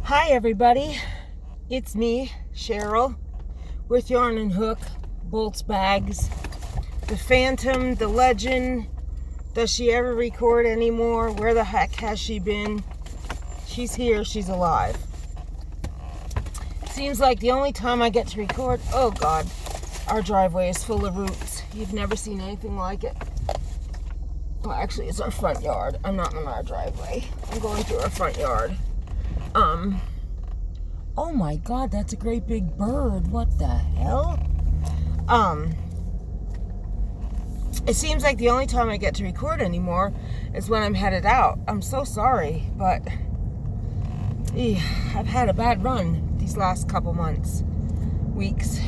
Hi everybody, it's me, Cheryl, with Yarn and Hook, Boltz Bagz. The Phantom, the legend, does she ever record anymore? Where the heck has she been? She's here, she's alive. Seems like the only time I get to record, oh God, our driveway is full of roots. You've never seen anything like it. Well, actually, it's our front yard. I'm not in our driveway. I'm going through our front yard. Oh my God, that's a great big bird. What the hell? It seems like the only time I get to record anymore is when I'm headed out. I'm so sorry, but I've had a bad run these last couple months, weeks.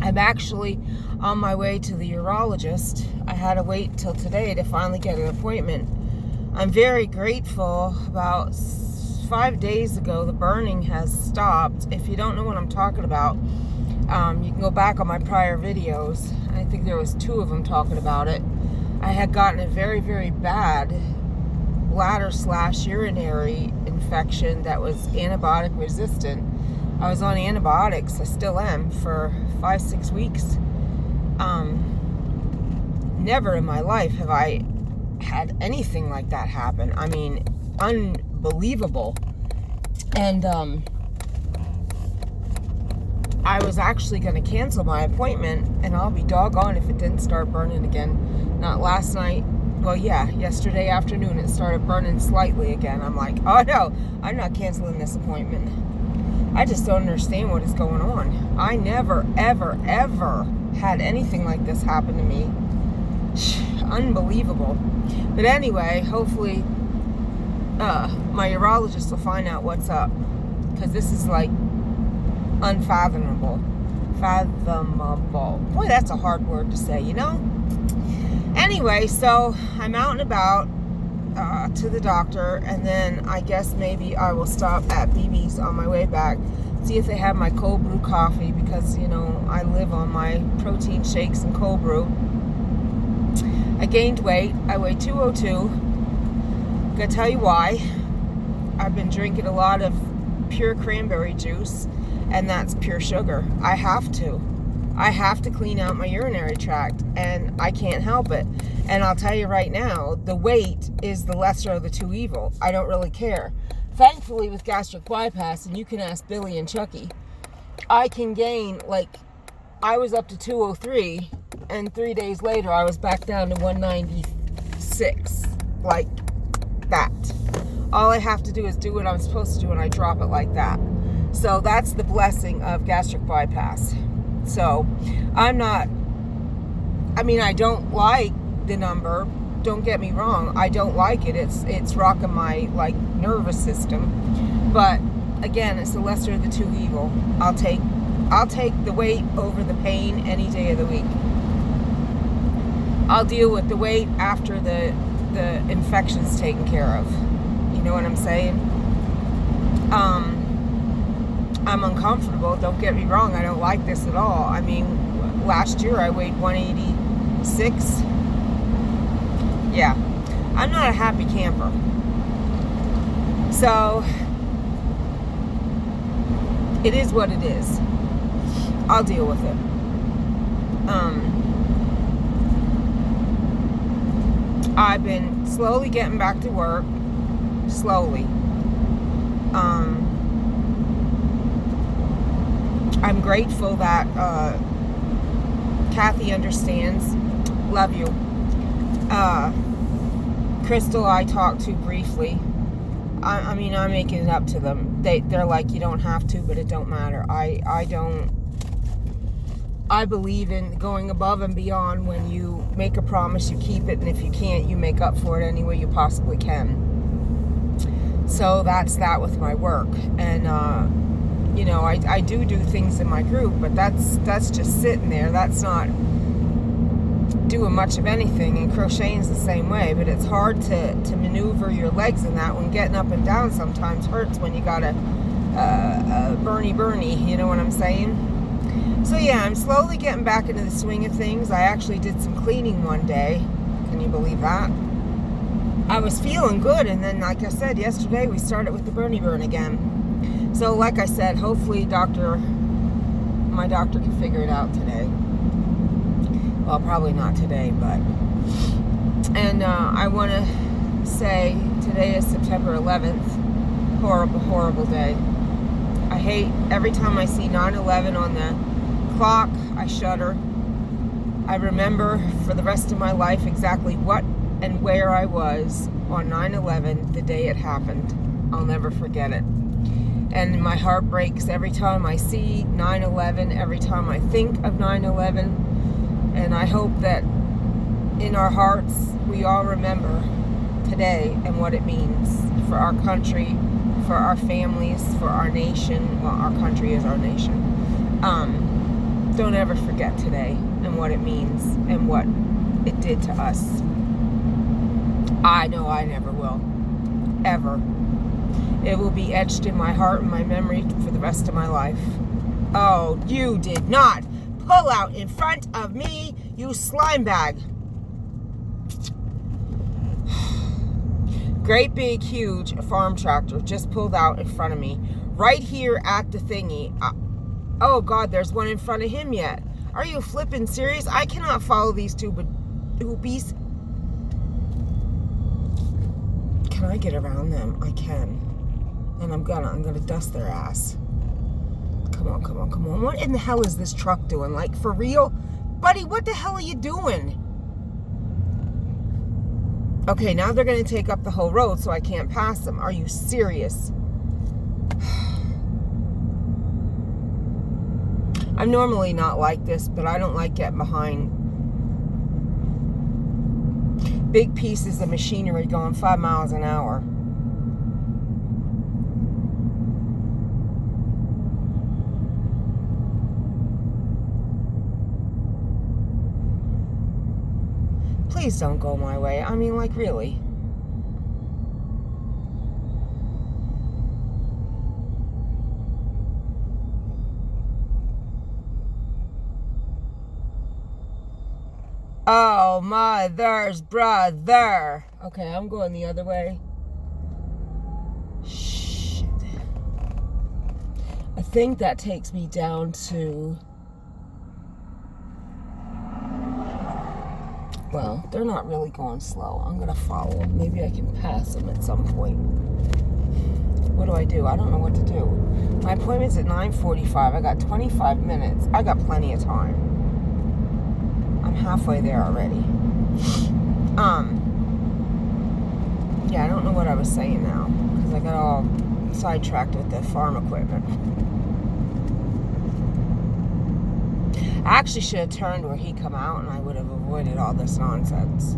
I'm actually on my way to the urologist. I had to wait till today to finally get an appointment. I'm very grateful. About 5 days ago, the burning has stopped. If you don't know what I'm talking about, you can go back on my prior videos. I think there was 2 of them talking about it. I had gotten a very, very bad bladder/urinary infection that was antibiotic resistant. I was on antibiotics, I still am, for 5-6 weeks. Never in my life have I had anything like that happen. I mean, unbelievable. And I was actually going to cancel my appointment, and I'll be doggone if it didn't start burning again. Not last night. Well, yeah, yesterday afternoon it started burning slightly again. I'm like, oh no, I'm not canceling this appointment. I just don't understand what is going on. I never, ever, ever had anything like this happen to me. Unbelievable. But anyway, hopefully my urologist will find out what's up, because this is like unfathomable. Fathomable. Boy, that's a hard word to say, you know? Anyway, so I'm out and about to the doctor, and then I guess maybe I will stop at BB's on my way back, see if they have my cold brew coffee, because, you know, I live on my protein shakes and cold brew. I gained weight. I weigh 202. Gonna tell you why. I've been drinking a lot of pure cranberry juice, and that's pure sugar. I have to clean out my urinary tract, and I can't help it. And I'll tell you right now, the weight is the lesser of the 2 evil. I don't really care. Thankfully, with gastric bypass, and you can ask Billy and Chucky, I can gain, like, I was up to 203, and 3 days later, I was back down to 196, like that. All I have to do is do what I'm supposed to do, and I drop it like that. So that's the blessing of gastric bypass. So I don't like the number. Don't get me wrong. I don't like it. It's rocking my, like, nervous system. But again, it's the lesser of the 2 evil. I'll take the weight over the pain any day of the week. I'll deal with the weight after the infection's taken care of. You know what I'm saying? I'm uncomfortable. Don't get me wrong. I don't like this at all. I mean, last year I weighed 186. Yeah. I'm not a happy camper. So, it is what it is. I'll deal with it. I've been slowly getting back to work. Slowly. I'm grateful that Kathy understands. Love you. Crystal, I talked to briefly. I mean, I'm making it up to them. They're like, you don't have to, but it don't matter. I believe in going above and beyond. When you make a promise, you keep it, and if you can't, you make up for it any way you possibly can. So that's that with my work. And you know, I do things in my group, but that's just sitting there. That's not doing much of anything. And crocheting's the same way, but it's hard to maneuver your legs in that when getting up and down sometimes hurts when you got a burny, you know what I'm saying? So yeah, I'm slowly getting back into the swing of things. I actually did some cleaning one day. Can you believe that? I was feeling good, and then, like I said, yesterday we started with the Bernie burn again. So, like I said, hopefully my doctor can figure it out today. Well, probably not today, but... And I want to say today is September 11th. Horrible, horrible day. I hate every time I see 9/11 on the clock, I shudder. I remember for the rest of my life exactly what and where I was on 9/11 the day it happened. I'll never forget it. And my heart breaks every time I see 9/11, every time I think of 9/11. And I hope that in our hearts we all remember today and what it means for our country, for our families, for our nation. Well, our country is our nation. Don't ever forget today and what it means and what it did to us. I know I never will. Ever. It will be etched in my heart and my memory for the rest of my life. Oh, you did not pull out in front of me, you slime bag. Great big huge farm tractor just pulled out in front of me right here at the thingy. Oh God, there's one in front of him yet. Are you flipping serious? I cannot follow these two hoopies. Can I get around them? I can. And I'm gonna dust their ass. Come on, come on, come on. What in the hell is this truck doing? Like, for real? Buddy, what the hell are you doing? Okay, now they're gonna take up the whole road so I can't pass them. Are you serious? I'm normally not like this, but I don't like getting behind big pieces of machinery going 5 miles an hour. Please don't go my way. I mean, like, really. Oh, mother's brother. Okay, I'm going the other way. Shit. I think that takes me down to... Well, they're not really going slow. I'm going to follow them. Maybe I can pass them at some point. What do? I don't know what to do. My appointment's at 9:45. I got 25 minutes. I got plenty of time. I'm halfway there already. Yeah, I don't know what I was saying now because I got all sidetracked with the farm equipment. I actually should have turned where he come out and I would have avoided all this nonsense.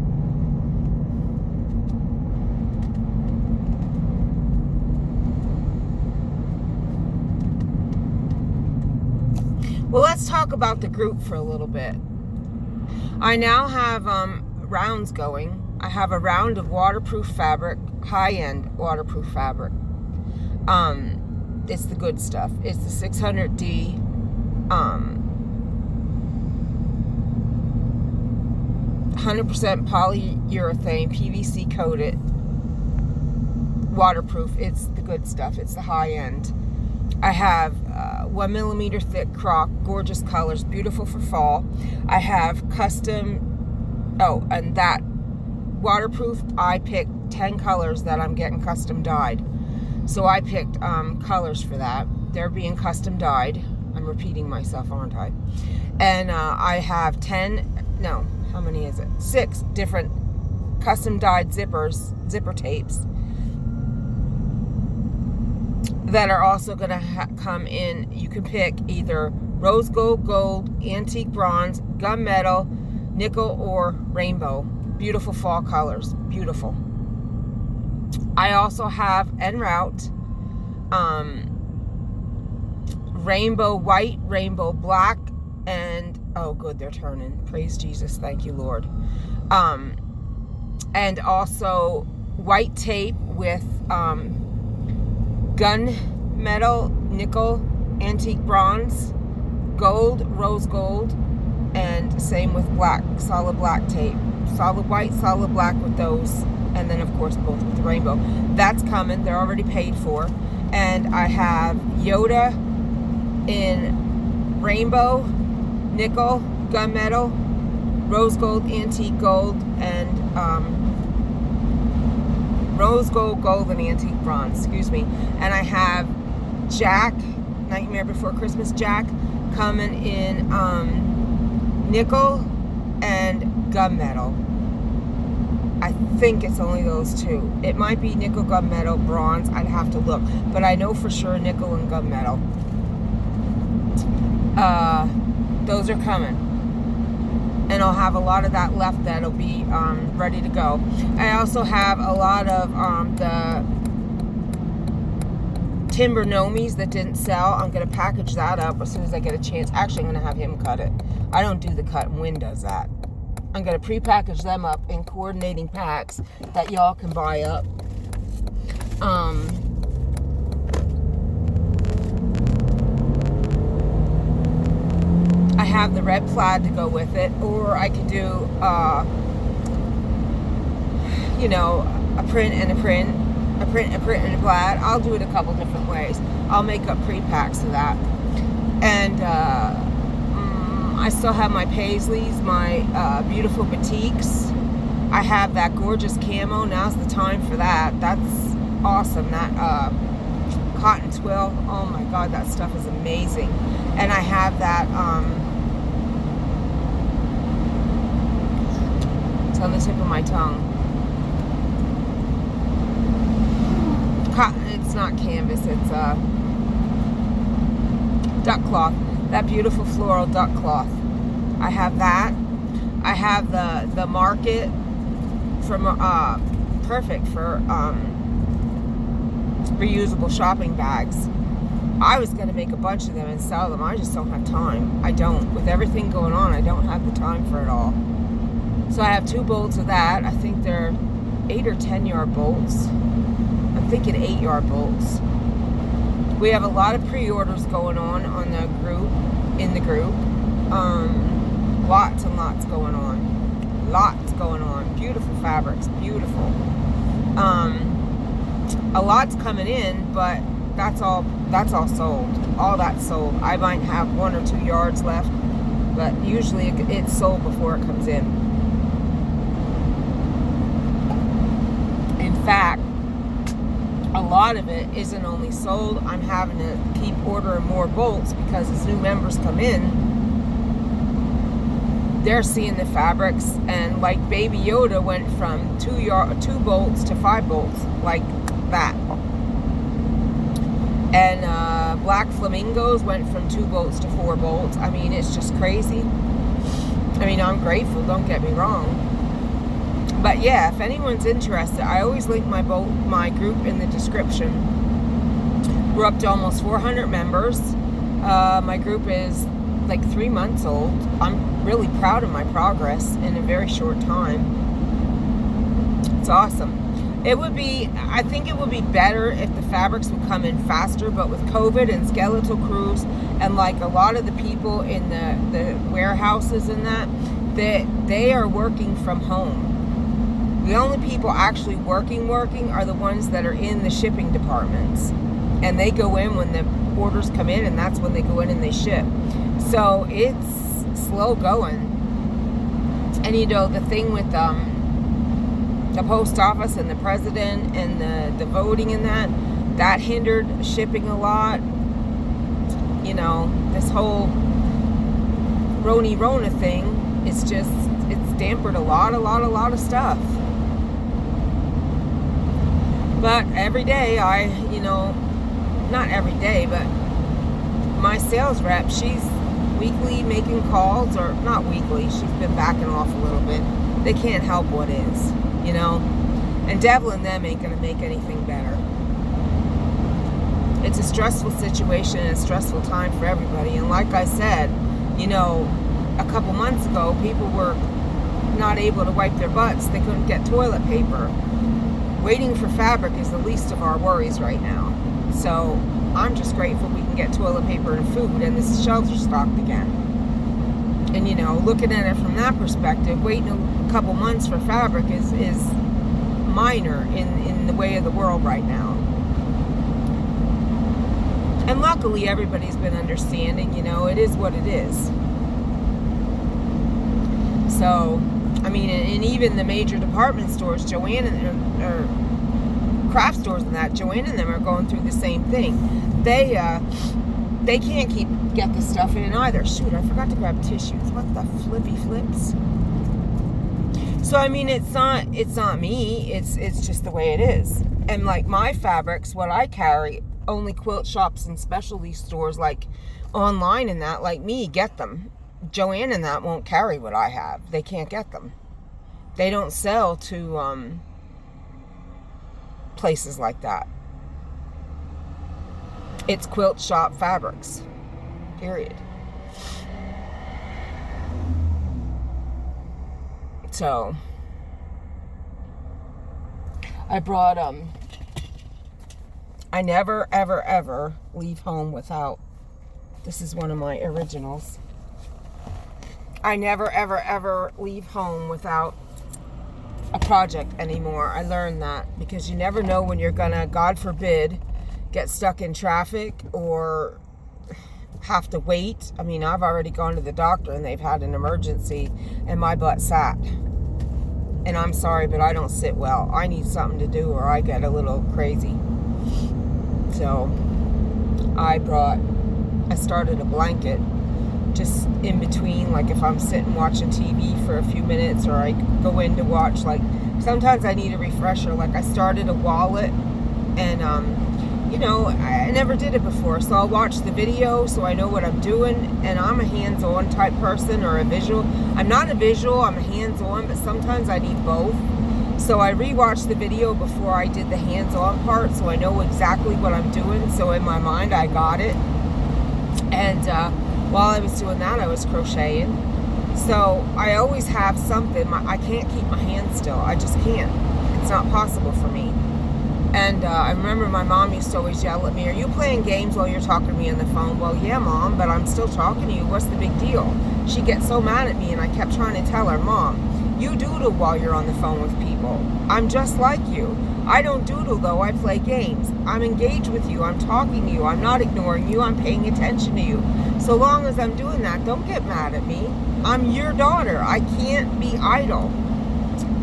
Well, let's talk about the group for a little bit. I now have rounds going. I have a round of waterproof fabric, high-end waterproof fabric. It's the good stuff. It's the 600D 100% polyurethane, PVC coated, waterproof. It's the good stuff. It's the high end. I have 1 millimeter thick croc, gorgeous colors, beautiful for fall. I have custom, and that waterproof, I picked 10 colors that I'm getting custom dyed. So I picked colors for that. They're being custom dyed. I'm repeating myself, aren't I? And I have 6 different custom dyed zipper tapes that are also going to come in. You can pick either rose gold, gold, antique bronze, gunmetal, nickel, or rainbow. Beautiful fall colors. Beautiful. I also have en route rainbow white, rainbow black, and oh good, they're turning. Praise Jesus. Thank you, Lord. And also white tape with gunmetal, nickel, antique bronze, gold, rose gold, and same with black, solid black tape. Solid white, solid black with those, and then of course both with the rainbow. That's coming. They're already paid for. And I have Yoda in rainbow, nickel, gunmetal, rose gold, antique gold, and rose gold, gold, and antique bronze, excuse me. And I have Jack, Nightmare Before Christmas Jack, coming in nickel and gunmetal. I think it's only those two. It might be nickel, gunmetal, bronze. I'd have to look. But I know for sure nickel and gunmetal. Those are coming. And I'll have a lot of that left that'll be ready to go. I also have a lot of the timber nomies that didn't sell. I'm going to package that up as soon as I get a chance. Actually, I'm going to have him cut it. I don't do the cut, and Wynn does that. I'm going to pre-package them up in coordinating packs that y'all can buy up. I have the red plaid to go with it, or I could do, you know, a print and a print, a print and a plaid. I'll do it a couple different ways. I'll make up pre-packs of that. And I still have my paisleys, my beautiful batiks. I have that gorgeous camo. Now's the time for that. That's awesome. That cotton twill. Oh my God, that stuff is amazing. And I have that, it's on the tip of my tongue. Cotton, it's not canvas, it's duck cloth. That beautiful floral duck cloth. I have that. I have the market from perfect for reusable shopping bags. I was going to make a bunch of them and sell them. I just don't have time. I don't. With everything going on, I don't have the time for it all. So I have 2 bolts of that. I think they're 8 or 10 yard bolts. I'm thinking 8 yard bolts. We have a lot of pre-orders going on the group, in the group. Lots and lots going on. Lots going on. Beautiful fabrics, beautiful. A lot's coming in, but that's all sold. All that's sold. I might have 1 or 2 yards left, but usually it's sold before it comes in. In fact, a lot of it isn't only sold. I'm having to keep ordering more bolts because as new members come in, they're seeing the fabrics, and like Baby Yoda went from 2 bolts to 5 bolts, like that. And Black Flamingos went from 2 bolts to 4 bolts. I mean, it's just crazy. I mean, I'm grateful, don't get me wrong. But yeah, if anyone's interested, I always link my group in the description. We're up to almost 400 members. My group is like 3 months old. I'm really proud of my progress in a very short time. It's awesome. I think it would be better if the fabrics would come in faster, but with COVID and skeletal crews and like a lot of the people in the warehouses and that they are working from home. The only people actually working are the ones that are in the shipping departments. And they go in when the orders come in, and that's when they go in and they ship. So it's slow going. And you know, the thing with the post office and the president and the voting and that hindered shipping a lot. You know, this whole Rona thing, it's dampened a lot of stuff. But every day not every day, but my sales rep, she's weekly making calls, or not weekly, she's been backing off a little bit. They can't help what is, you know. And Devil and them ain't going to make anything better. It's a stressful situation and a stressful time for everybody. And like I said, you know, a couple months ago, people were not able to wipe their butts. They couldn't get toilet paper. Waiting for fabric is the least of our worries right now. So I'm just grateful we can get toilet paper and food, and the shelves are stocked again. And you know, looking at it from that perspective, waiting a couple months for fabric is minor in the way of the world right now. And luckily, everybody's been understanding, you know, it is what it is. So, I mean, and even the major department stores, Joann or craft stores and that, Joann and them are going through the same thing. They can't get the stuff in either. Shoot, I forgot to grab tissues. What the flippy flips? So I mean, it's not me. It's just the way it is. And like my fabrics, what I carry, only quilt shops and specialty stores like online and that, like me, get them. Joann and that won't carry what I have. They can't get them. They don't sell to places like that. It's quilt shop fabrics. Period. So I brought I never ever ever leave home without, this is one of my originals. I never ever ever leave home without a project anymore. I learned that because you never know when you're gonna, God forbid, get stuck in traffic or have to wait. I mean, I've already gone to the doctor and they've had an emergency and my butt sat. And I'm sorry, but I don't sit well. I need something to do or I get a little crazy. So I started a blanket just in between, like if I'm sitting watching TV for a few minutes or I go in to watch, like sometimes I need a refresher. Like I started a wallet and you know, I never did it before, so I'll watch the video so I know what I'm doing. And I'm a hands-on type person, or a visual. I'm not a visual, I'm a hands-on, but sometimes I need both. So I rewatched the video before I did the hands-on part, so I know exactly what I'm doing. So in my mind, I got it. And while I was doing that, I was crocheting. So I always have something. I can't keep my hands still. I just can't. It's not possible for me. And I remember my mom used to always yell at me, "Are you playing games while you're talking to me on the phone?" Well, yeah, Mom, but I'm still talking to you. What's the big deal? She'd get so mad at me, and I kept trying to tell her, "Mom, you doodle while you're on the phone with people. I'm just like you. I don't doodle, though. I play games. I'm engaged with you. I'm talking to you. I'm not ignoring you. I'm paying attention to you. So long as I'm doing that, don't get mad at me. I'm your daughter. I can't be idle."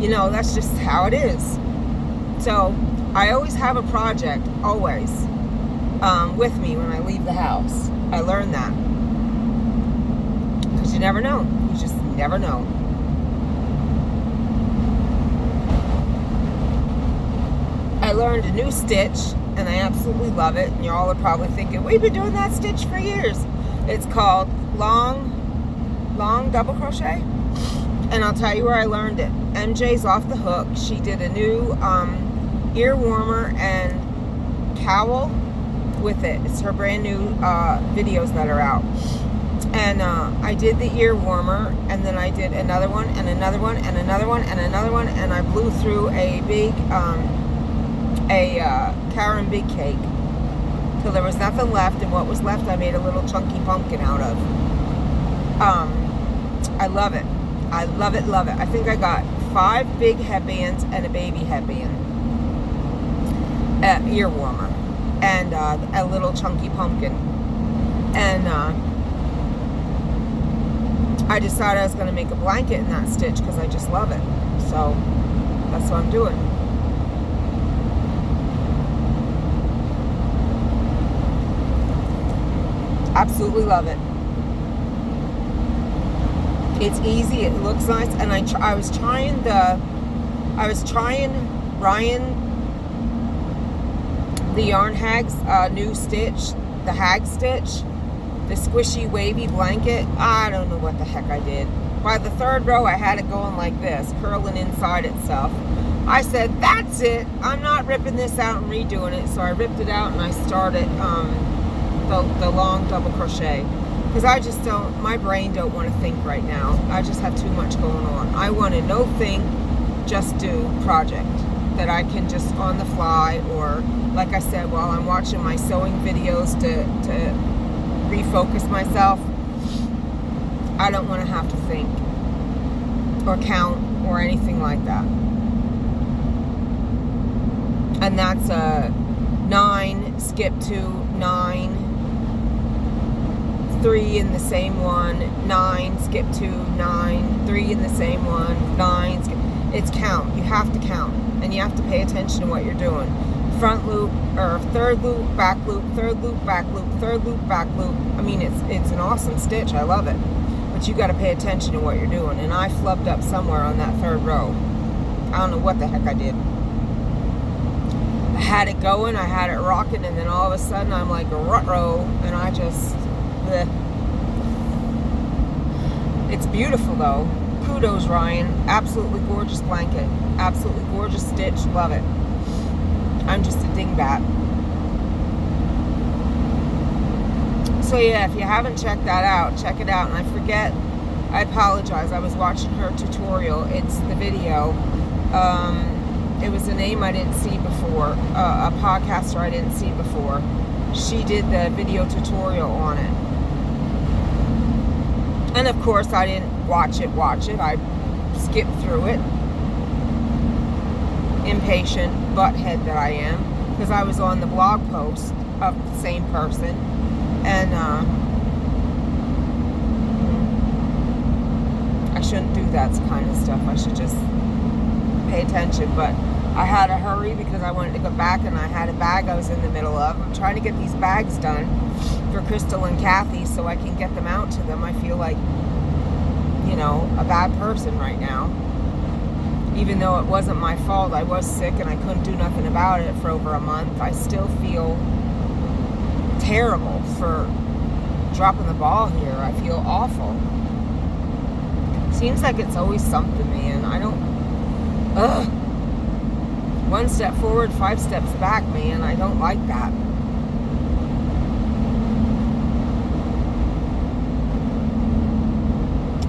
You know, that's just how it is. So I always have a project, always, with me when I leave the house. I learned that. Because you never know. You just never know. I learned a new stitch, and I absolutely love it. And you all are probably thinking, we've been doing that stitch for years. It's called long double crochet. And I'll tell you where I learned it. MJ's off the hook. She did a new ear warmer and cowl with it. It's her brand new videos that are out. And I did the ear warmer, and then I did another one and another one and another one and another one, and I blew through a big Karen Big Cake till there was nothing left, and what was left I made a little chunky pumpkin out of. I love it. I love it, love it. I think I got 5 big headbands and a baby headband. Ear warmer and a little chunky pumpkin, and I decided I was going to make a blanket in that stitch because I just love it. So that's what I'm doing. Absolutely love it. It's easy, it looks nice, and I was trying Ryan the Yarn Hag's new stitch, the Hag stitch, the squishy wavy blanket. I don't know what the heck I did. By the 3rd row, I had it going like this, curling inside itself. I said, that's it. I'm not ripping this out and redoing it. So I ripped it out and I started the long double crochet. Because I just don't, my brain don't want to think right now. I just have too much going on. I want to no think, just do project that I can just on the fly, or like I said, while I'm watching my sewing videos to refocus myself. I don't want to have to think or count or anything like that. And that's a 9, skip 2, 9, 3 in the same one, 9, skip 2, 9, 3 in the same one, 9, skip. It's count. You have to count. And you have to pay attention to what you're doing. Front loop, or third loop, back loop, third loop, back loop, third loop, back loop. I mean, it's an awesome stitch. I love it. But you got to pay attention to what you're doing. And I flubbed up somewhere on that third row. I don't know what the heck I did. I had it going, I had it rocking, and then all of a sudden I'm like, ruh-roh, and I just, bleh. It's beautiful though. Kudos, Ryan. Absolutely gorgeous blanket. Absolutely gorgeous stitch. Love it. I'm just a dingbat. So yeah, if you haven't checked that out, check it out. And I forget, I apologize. I was watching her tutorial. It's the video. It was a name I didn't see before, a podcaster I didn't see before. She did the video tutorial on it. And of course, I didn't watch it. I skipped through it. Impatient butthead that I am, because I was on the blog post of the same person. And I shouldn't do that kind of stuff. I should just pay attention. But I had to hurry because I wanted to go back, and I had a bag I was in the middle of. I'm trying to get these bags done for Crystal and Kathy so I can get them out to them. I feel like, you know, a bad person right now. Even though it wasn't my fault, I was sick and I couldn't do nothing about it for over a month. I still feel terrible for dropping the ball here. I feel awful. Seems like it's always something, man. I don't... Ugh. 1 step forward, 5 steps back, man. I don't like that.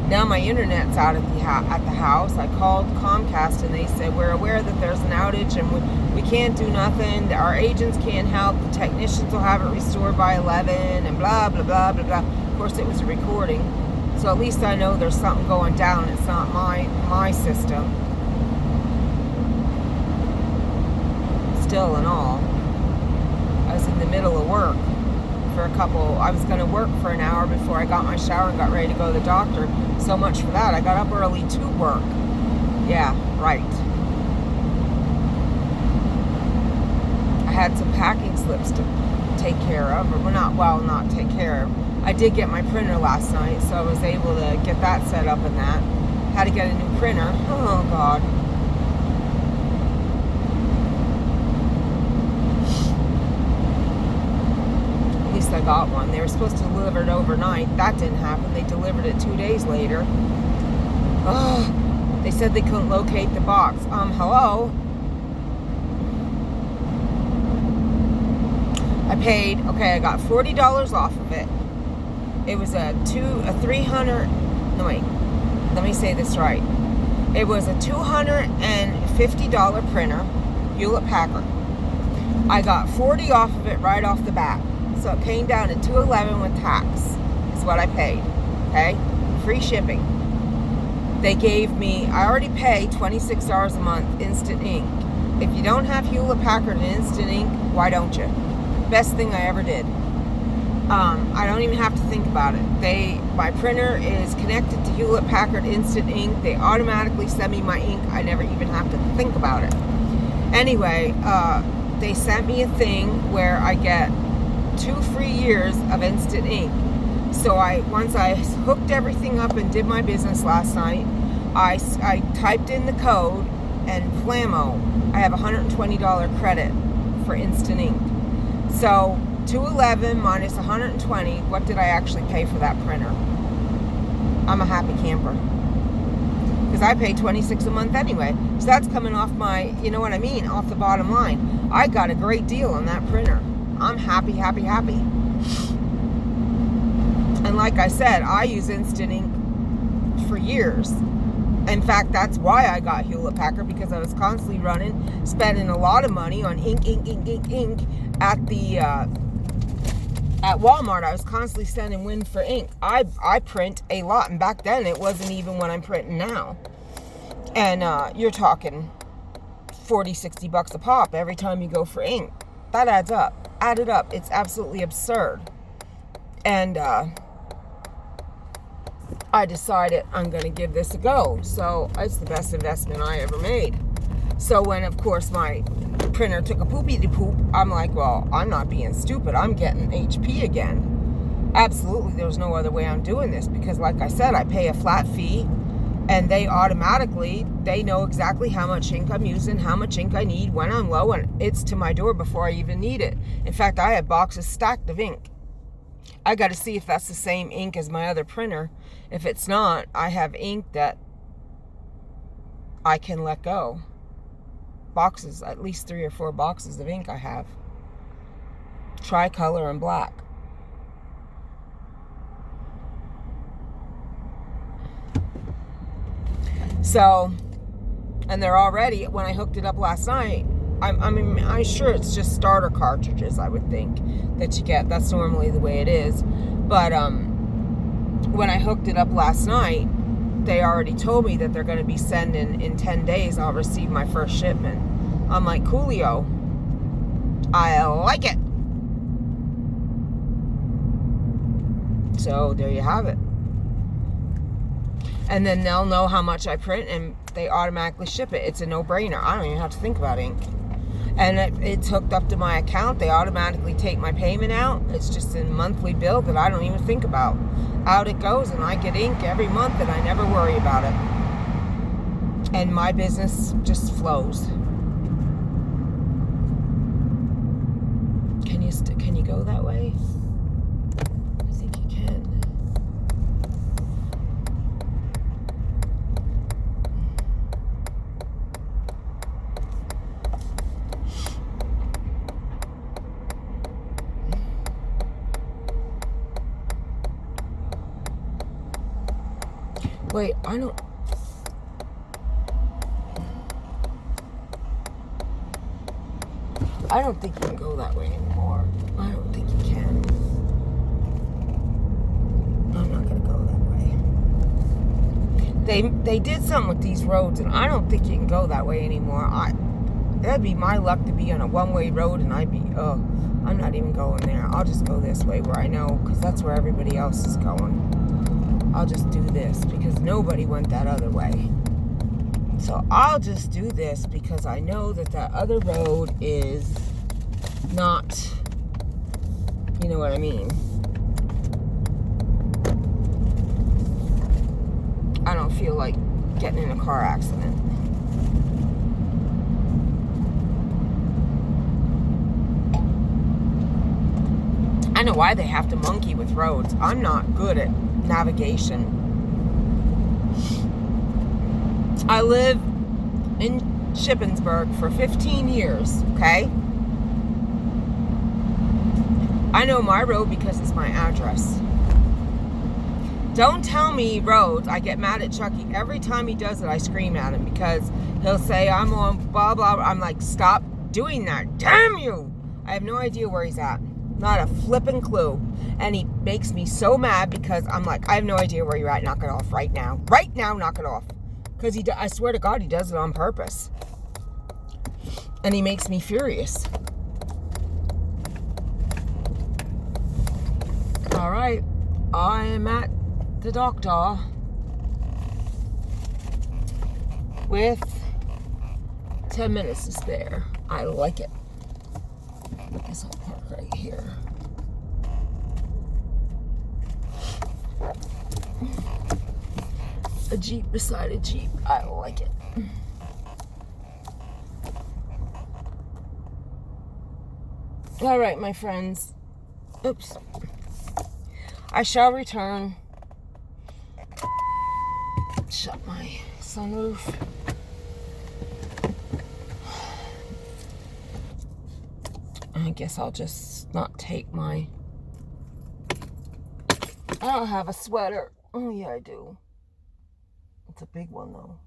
Now my internet's out at the house. I called Comcast and they said, we're aware that there's an outage and we can't do nothing. Our agents can't help. The technicians will have it restored by 11 and blah, blah, blah, blah, blah. Of course, it was a recording. So at least I know there's something going down. It's not my system. Still and all, I was in the middle of work for I was going to work for an hour before I got my shower and got ready to go to the doctor. So much for that. I got up early to work. Yeah, right. I had some packing slips to take care of, or not take care of. I did get my printer last night, so I was able to get that set up and that. Had to get a new printer. Oh, God. I got one. They were supposed to deliver it overnight. That didn't happen. They delivered it 2 days later. Oh, they said they couldn't locate the box. Hello? I paid, okay, I got $40 off of it. It was a 300, no wait, let me say this right. It was a $250 printer, Hewlett Packard. I got $40 off of it right off the bat. So it came down to $211 with tax is what I paid. Okay? Free shipping. They gave me, I already pay $26 a month instant ink. If you don't have Hewlett Packard and instant ink, why don't you? Best thing I ever did. I don't even have to think about it. My printer is connected to Hewlett Packard instant ink. They automatically send me my ink. I never even have to think about it. Anyway, they sent me a thing where I get 2 free years of instant ink. So once I hooked everything up and did my business last night, I typed in the code, and Flammo, I have $120 credit for instant ink. So $211 minus $120, what did I actually pay for that printer? I'm a happy camper. Because I pay $26 a month anyway. So that's coming off my, you know what I mean, off the bottom line. I got a great deal on that printer. I'm happy, happy, happy. And like I said, I use instant ink for years. In fact, that's why I got Hewlett Packard, because I was constantly spending a lot of money on ink at Walmart. I was constantly sending wind for ink. I print a lot, and back then it wasn't even what I'm printing now. And you're talking 40, 60 bucks a pop every time you go for ink. That adds up. Add it up. It's absolutely absurd. And I decided I'm going to give this a go. So it's the best investment I ever made. So when, of course, my printer took a poopy-de-poop, I'm like, well, I'm not being stupid. I'm getting HP again. Absolutely, there's no other way I'm doing this. Because like I said, I pay a flat fee. And they automatically, they know exactly how much ink I'm using, how much ink I need, when I'm low, and it's to my door before I even need it. In fact, I have boxes stacked of ink. I got to see if that's the same ink as my other printer. If it's not, I have ink that I can let go. Boxes, at least 3 or 4 boxes of ink I have. Tricolor and black. So, and they're already, when I hooked it up last night, I'm sure it's just starter cartridges, I would think, that you get. That's normally the way it is. But when I hooked it up last night, they already told me that they're going to be sending, in 10 days, I'll receive my first shipment. I'm like, coolio. I like it. So, there you have it. And then they'll know how much I print, and they automatically ship it. It's a no-brainer. I don't even have to think about ink. And it's hooked up to my account. They automatically take my payment out. It's just a monthly bill that I don't even think about. Out it goes, and I get ink every month, and I never worry about it. And my business just flows. Can you go that way? I think you can. Wait, I don't think you can go that way anymore. I don't think you can. I'm not going to go that way. They did something with these roads, and I don't think you can go that way anymore. That'd be my luck to be on a one-way road, and I'm not even going there. I'll just go this way where I know, because that's where everybody else is going. I'll just do this because nobody went that other way. So I'll just do this because I know that other road is not, you know what I mean. I don't feel like getting in a car accident. I know why they have to monkey with roads. I'm not good at navigation. I live in Shippensburg for 15 years, okay? I know my road because it's my address. Don't tell me roads. I get mad at Chucky. Every time he does it, I scream at him because he'll say, I'm on blah, blah, blah. I'm like, stop doing that. Damn you. I have no idea where he's at. Not a flipping clue. And he makes me so mad because I'm like, I have no idea where you're at. Knock it off right now. Right now, knock it off. Because I swear to God, he does it on purpose. And he makes me furious. All right. I am at the doctor with 10 minutes to spare. I like it. I guess I'll park right here. A Jeep beside a Jeep. I like it. All right, my friends. Oops. I shall return. Shut my sunroof. I guess I'll just not take my... I don't have a sweater. Oh, yeah, I do. It's a big one, though.